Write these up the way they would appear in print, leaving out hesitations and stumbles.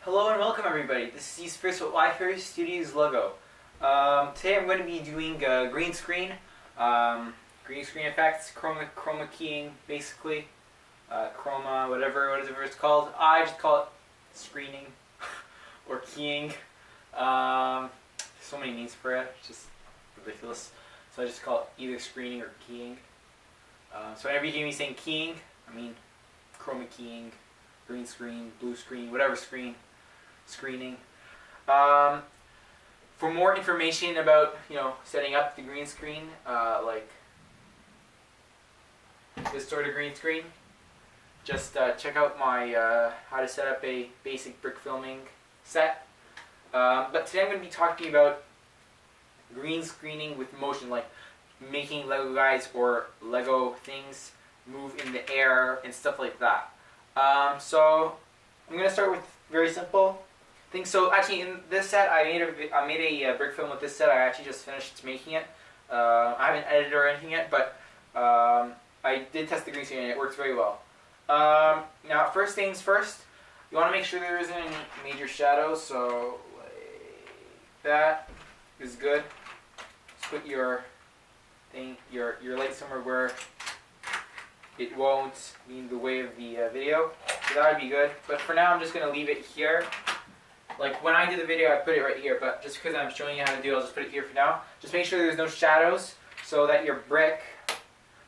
Hello and welcome everybody. This is First with Wi-Fi Studios logo. Today I'm going to be doing green screen effects, chroma keying, basically, chroma, whatever it's called. I just call it screening or keying. So many names for it, it's just ridiculous. So I just call it either screening or keying. So whenever you hear me saying keying, I mean chroma keying, green screen, blue screen, whatever screening. For more information about setting up the green screen, like this sort of green screen, just check out my how to set up a basic brick filming set. But today I'm going to be talking about green screening with motion, like making Lego guys or Lego things move in the air and stuff like that. So I'm going to start with very simple things. So actually in this set I made a brick film with this set. I actually just finished making it. I haven't edited or anything yet, but I did test the green screen and it works very well. Now first things first, you want to make sure there isn't any major shadows, so like that is good. Just put your light somewhere where it won't be in the way of the video. So that would be good. But for now I'm just going to leave it here. Like when I did the video I put it right here, but just because I'm showing you how to do it, I'll just put it here for now. Just make sure there's no shadows so that your brick,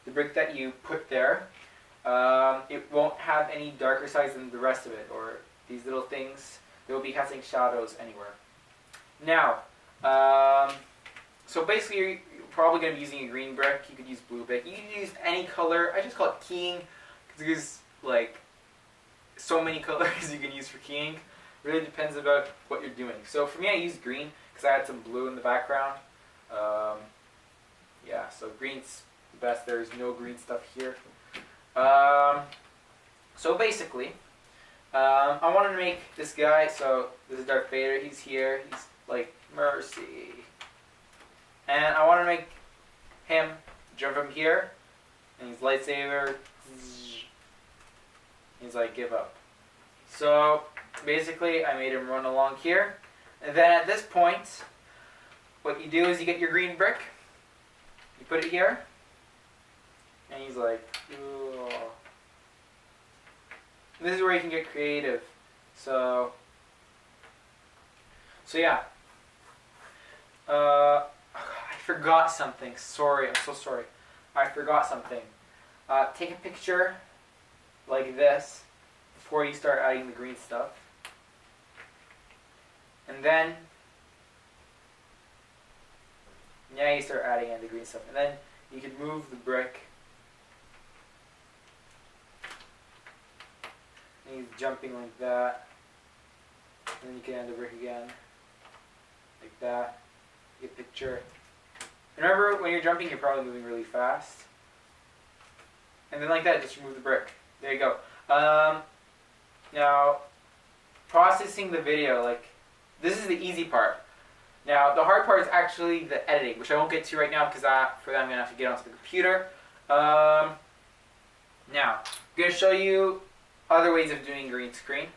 the brick that you put there, it won't have any darker sides than the rest of it, or these little things, they will be casting shadows anywhere. Now, so basically you're probably going to be using a green brick. You could use blue brick. You can use any color. I just call it keying because there's like so many colors you can use for keying. Really depends about what you're doing. So for me I used green because I had some blue in the background. Yeah, so green's the best. There's no green stuff here. So basically, I wanted to make this guy, so this is Darth Vader, he's here, he's like, mercy. And I want to make him jump from here, and his lightsaber, he's like, give up. So basically, I made him run along here, and then at this point, what you do is you get your green brick, you put it here, and he's like, ugh. This is where you can get creative. So yeah. I forgot something. Sorry, I'm so sorry. I forgot something. Take a picture like this before you start adding the green stuff. And then, yeah, you start adding in the green stuff. And then you can move the brick. And he's jumping like that. And then you can add the brick again. Like that. Get a picture. Remember, when you're jumping, you're probably moving really fast. And then like that, just remove the brick. There you go. Now, processing the video, like, this is the easy part. Now, the hard part is actually the editing, which I won't get to right now because for that I'm going to have to get onto the computer. Now, I'm going to show you other ways of doing green screen.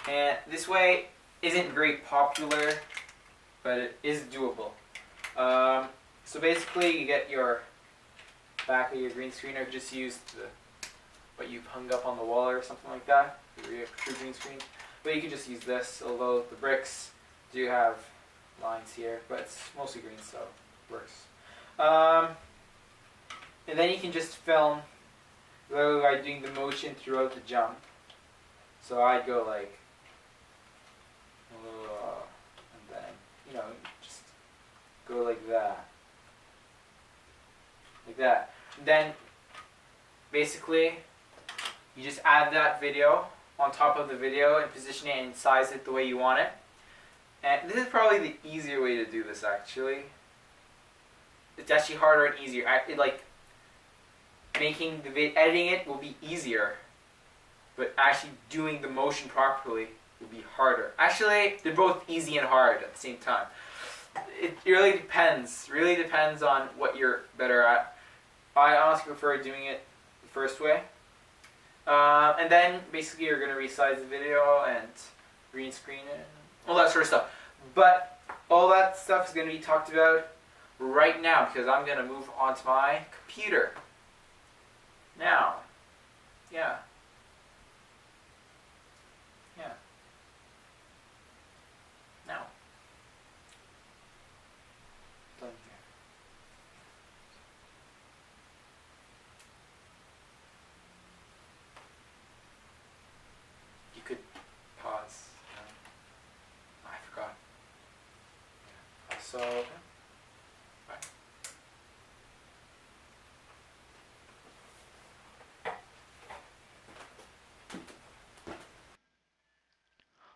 And this way isn't very popular, but it is doable. So basically, you get your back of your green screen, or just use what you've hung up on the wall or something like that, your true green screen. But you can just use this, although the bricks do have lines here, but it's mostly green, so it works. And then you can just film by doing the motion throughout the jump. So I'd go like, and then, just go like that. Like that. And then, basically, you just add that video on top of the video and position it and size it the way you want it. And this is probably the easier way to do this, actually. It's actually harder and easier. Editing it will be easier, but actually doing the motion properly will be harder. Actually, they're both easy and hard at the same time. It really depends. Really depends on what you're better at. I honestly prefer doing it the first way. And then basically you're going to resize the video and green screen and all that sort of stuff. But all that stuff is going to be talked about right now because I'm going to move on to my computer. Now, yeah. Now. Done here. You could pause. I forgot. So, bye.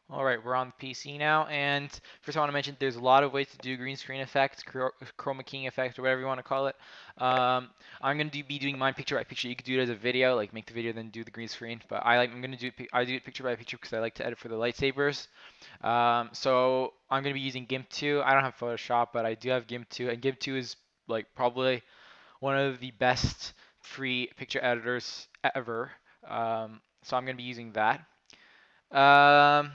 Alright, we're on the PC now, and first I want to mention there's a lot of ways to do green screen effects, chroma keying effect, or whatever you want to call it. I'm going to be doing mine picture by picture. You could do it as a video, like make the video then do the green screen, but I do it picture by picture because I like to edit for the lightsabers. So I'm going to be using Gimp 2. I don't have Photoshop, but I do have Gimp 2, and Gimp 2 is like probably one of the best free picture editors ever. So I'm going to be using that. Um,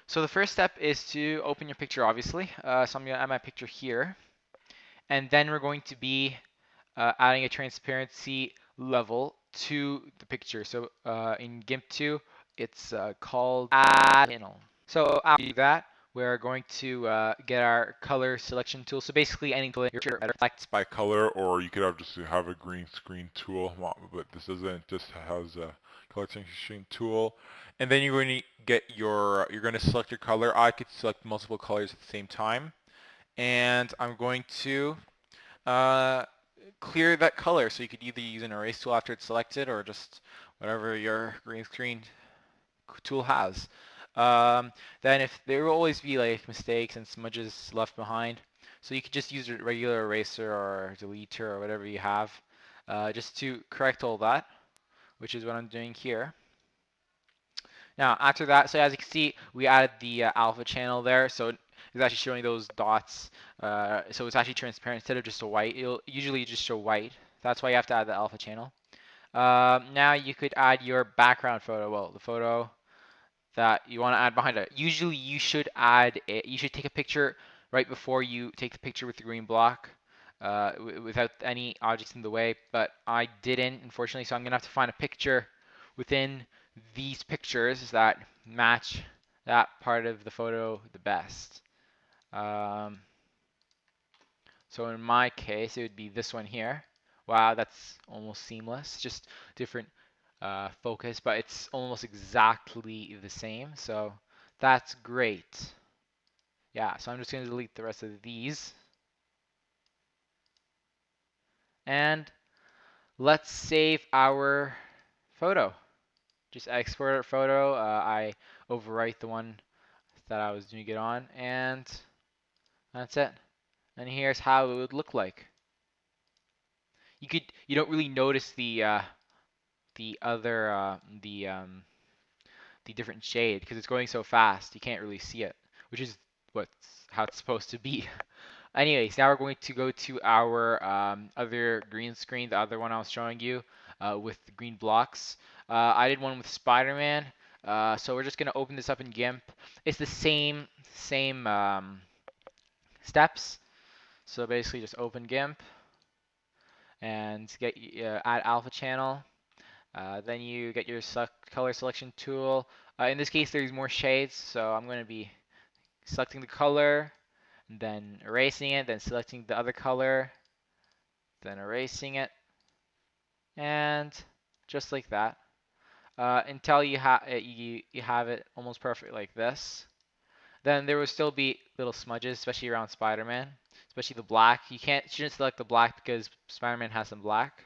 so the first step is to open your picture, obviously. So I'm going to add my picture here. And then we're going to be adding a transparency level to the picture. So in GIMP 2, it's called Add Panel. So after that, we're going to get our color selection tool. So basically any color your reflects by color, or you could have a green screen tool, but this doesn't. Just has a color selection tool. And then you're going to you're going to select your color. I could select multiple colors at the same time, and I'm going to clear that color. So you could either use an erase tool after it's selected, or just whatever your green screen tool has. Then if there will always be like mistakes and smudges left behind, so you could just use a regular eraser or deleter or whatever you have, just to correct all that, which is what I'm doing here. Now after that, so as you can see, we added the alpha channel there, so it's actually showing those dots. So it's actually transparent instead of just a white. It'll usually just show white. That's why you have to add the alpha channel. Now you could add your background photo, well, the photo that you want to add behind it. Usually you should add it, you should take a picture right before you take the picture with the green block without any objects in the way, but I didn't, unfortunately, so I'm gonna have to find a picture within these pictures that match that part of the photo the best. So in my case, it would be this one here. Wow, that's almost seamless, just different focus, but it's almost exactly the same, so that's great. Yeah, so I'm just going to delete the rest of these. And let's save our photo. Just export our photo. I overwrite the one that I was doing it on, and that's it. And here's how it would look like. You don't really notice the different shade because it's going so fast. You can't really see it, which is how it's supposed to be. Anyways, now we're going to go to our other green screen, the other one I was showing you with the green blocks. I did one with Spider-Man, so we're just going to open this up in GIMP. It's the same steps. So basically just open GIMP and add alpha channel. Then you get your color selection tool. In this case, there's more shades, so I'm going to be selecting the color, then erasing it, then selecting the other color, then erasing it, and just like that, until you have it almost perfect like this. Then there will still be little smudges, especially around Spider-Man, especially the black. Shouldn't select the black because Spider-Man has some black.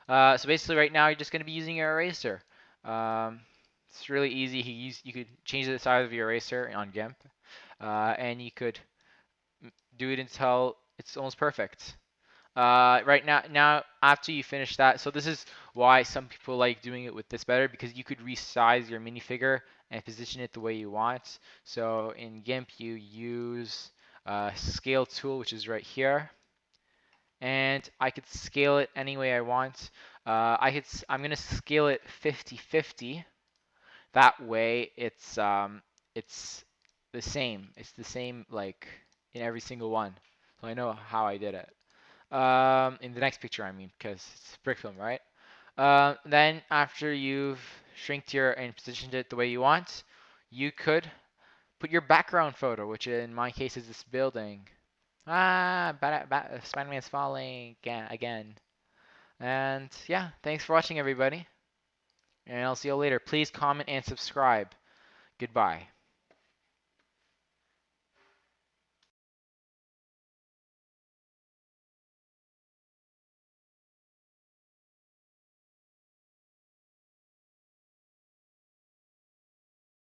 So basically, right now you're just going to be using your eraser. It's really easy. You could change the size of your eraser on GIMP, and you could do it until it's almost perfect. Right now after you finish that, so this is why some people like doing it with this better, because you could resize your minifigure and position it the way you want. So in GIMP you use scale tool, which is right here, and I could scale it any way I want. I'm gonna scale it 50-50. That way it's the same. It's the same like in every single one. So I know how I did it. In the next picture, I mean, because it's brick film, right? Then after you've shrinked your and positioned it the way you want, you could put your background photo, which in my case is this building. Spider-Man's falling again. And yeah, thanks for watching, everybody. And I'll see you later. Please comment and subscribe. Goodbye.